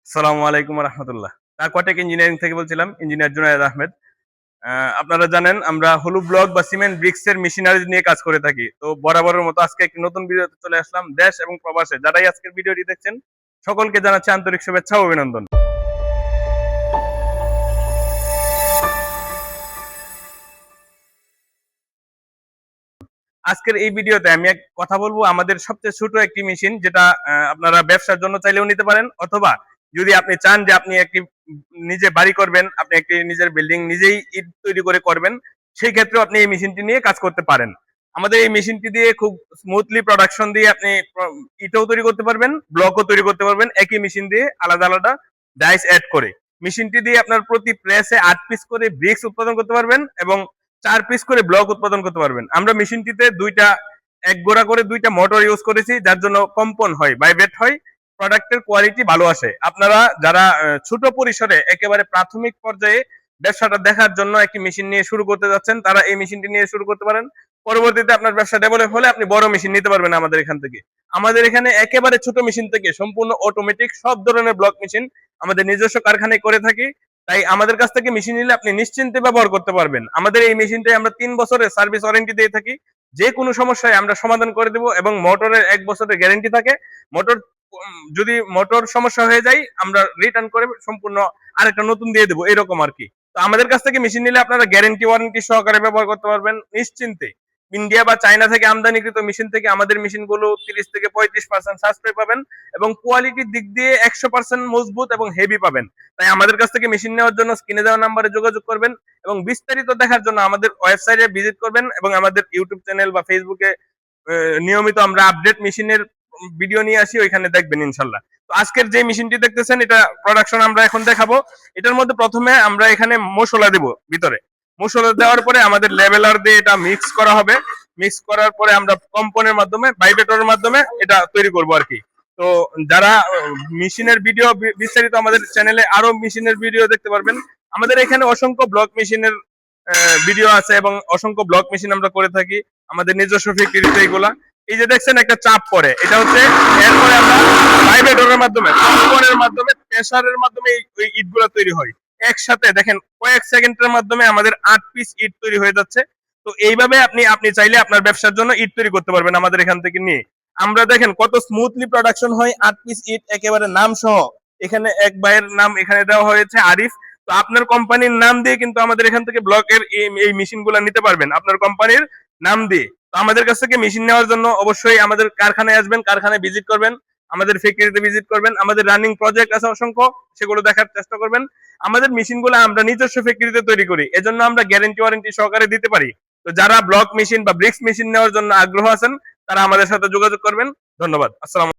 আসসালামু আলাইকুম রহমতুল্লাহ। অ্যাকোয়াটেক ইঞ্জিনিয়ারিং থেকে বলছিলাম, ইঞ্জিনিয়ার জুনায়েদ আহমেদ। আপনারা জানেন আমরা হলু ব্লক বা সিমেন্ট ব্রিক্স এর মেশিনারি নিয়ে কাজ করে থাকি। তো বরাবরের মতো আজকে একটি নতুন ভিডিওতে চলে আসলাম। দেশ এবং প্রবাসে যারাই আজকের ভিডিওটি দেখছেন সকলকে জানাচ্ছি আন্তরিক শুভেচ্ছা ও অভিনন্দন। আজকের এই ভিডিওতে আমি এক কথা বলবো আমাদের সবচেয়ে ছোট একটি মেশিন, যেটা আপনারা ব্যবসার জন্য চাইলেও নিতে পারেন, অথবা যদি আপনি চান যে আপনি একটি নিজে বাড়ি করবেন, আপনি একটি নিজের বিল্ডিং নিজেই ইট তৈরি করে করবেন, সেই ক্ষেত্রেও আপনি এই মেশিনটি নিয়ে কাজ করতে পারেন। আমাদের এই মেশিনটি দিয়ে খুব স্মুথলি প্রোডাকশন দিয়ে আপনি ইটও তৈরি করতে পারবেন, ব্লকও তৈরি করতে পারবেন একই মেশিন দিয়ে আলাদা আলাদা ডাইস অ্যাড করে। মেশিনটি দিয়ে আপনার প্রতি প্রেসে 8 পিস করে ব্রিক্স উৎপাদন করতে পারবেন এবং 4 পিস করে ব্লক উৎপাদন করতে পারবেন। আমরা মেশিনটিতে এক গোড়া করে দুইটা মোটর ইউজ করেছি, যার জন্য কম্পন হয়, ভাইব্রেট হয়, প্রোডাক্টের কোয়ালিটি ভালো আসে। আপনারা যারা ছোট পরিসরে একেবারে প্রাথমিক পর্যায়ে ব্যবসাটা দেখার জন্য একটি মেশিন নিয়ে শুরু করতে যাচ্ছেন, তারা এই মেশিনটি নিয়ে শুরু করতে পারেন। পরবর্তীতে আপনার ব্যবসা ডেভেলপ হলে আপনি বড় মেশিন নিতে পারবেন আমাদের এখান থেকে। আমাদের এখানে একেবারে ছোট মেশিন থেকে সম্পূর্ণ অটোমেটিক সব ধরনের ব্লক মেশিন আমাদের নিজস্ব কারখানায় করে থাকি। তাই আমাদের কাছ থেকে মেশিন নিলে আপনি নিশ্চিন্তে ব্যবহার করতে পারবেন। আমাদের এই মেশিনটাই আমরা 3 বছরের সার্ভিস ওয়ারেন্টি দিয়ে থাকি। যে কোনো সমস্যায় আমরা সমাধান করে দেব এবং মোটরের 1 বছরের গ্যারেন্টি থাকে। মোটর যদি মোটর সমস্যা হয়ে যায় আমরা রিটার্ন করে সম্পূর্ণ আরেকটা নতুন দিয়ে দেবো, এরকম আর কি। তো আমাদের কাছ থেকে মেশিন নিলে আপনারা গ্যারেন্টি ওয়ারেন্টি সহকারে ব্যবহার করতে পারবেন নিশ্চিন্তে। ইন্ডিয়া বা চায়না থেকে আমদানিকৃত মেশিন থেকে আমাদের মেশিনগুলো 30 থেকে 35% সাশ্রয় পাবেন এবং কোয়ালিটির দিক দিয়ে 100% মজবুত এবং হেভি পাবেন। তাই আমাদের কাছ থেকে মেশিন নেওয়ার জন্য স্ক্রিনে দেওয়া নাম্বারে যোগাযোগ করবেন এবং বিস্তারিত দেখার জন্য আমাদের ওয়েবসাইটে ভিজিট করবেন এবং আমাদের ইউটিউব চ্যানেল বা ফেসবুকে নিয়মিত আমরা আপডেট মেশিনের ভিডিও নিয়ে আসি, ওইখানে দেখবেন ইনশাল্লাহ। তো আজকের যে মেশিনটি দেখতেছেন এটা প্রোডাকশন আমরা এখন দেখাবো। এটার মধ্যে প্রথমে আমরা এখানে মশলা দেব ভিতরে। মশলা দেওয়ার পরে আমাদের লেভেলার দিয়ে এটা মিক্স করা হবে। মিক্স করার পরে আমরা কম্পনের মাধ্যমে, ভাইব্রেটরের মাধ্যমে এটা তৈরি করব আর কি। তো যারা মেশিনের ভিডিও বিস্তারিত আমাদের চ্যানেলে আরো মেশিনের ভিডিও দেখতে পারবেন। আমাদের এখানে অসংখ্য ব্লক মেশিনের ভিডিও আছে এবং অসংখ্য ব্লক মেশিন আমরা করে থাকি আমাদের নিজস্ব ফ্যাক্টরিতে। এইগুলা এই যে দেখছেন একটা চাপ পড়ে, এটা হচ্ছে এরপরে আমরা ভাইব্রেটরের মাধ্যমে, কম্পনের মাধ্যমে, প্রেসারের মাধ্যমে এই ইটগুলা তৈরি হয় একসাথে। দেখেন কয়েক সেকেন্ডের মাধ্যমে আমাদের 8 পিস ইট তৈরি হয়ে যাচ্ছে। তো এইভাবে আপনি চাইলে আপনার ব্যবসার জন্য ইট তৈরি করতে পারবেন আমাদের এখান থেকে নিয়ে। আমরা দেখেন কত স্মুথলি প্রোডাকশন হয়, 8 পিস ইট একেবারে নাম সহ। এখানে এক ভাইয়ের নাম এখানে দেওয়া হয়েছে আরিফ। তো আপনার কোম্পানির নাম দিয়ে কিন্তু আমাদের এখান থেকে ব্লকের এই মেশিন গুলা নিতে পারবেন আপনার কোম্পানির নাম দিয়ে। তো আমাদের কাছ থেকে মেশিন নেওয়ার জন্য অবশ্যই আমাদের কারখানায় আসবেন, কারখানায় ভিজিট করবেন, আমাদের ফ্যাক্টরিতে ভিজিট করবেন। আমাদের রানিং প্রজেক্ট আছে অসংখ্য, সেগুলো দেখার চেষ্টা করবেন। আমাদের মেশিন গুলো আমরা নিজস্ব ফ্যাক্টরিতে তৈরি করি, এজন্য আমরা গ্যারেন্টি ওয়ারেন্টি সহকারে দিতে পারি। তো যারা ব্লক মেশিন বা ব্রিক্স মেশিন নেওয়ার জন্য আগ্রহ আছেন তারা আমাদের সাথে যোগাযোগ করবেন। ধন্যবাদ। আসসালাম।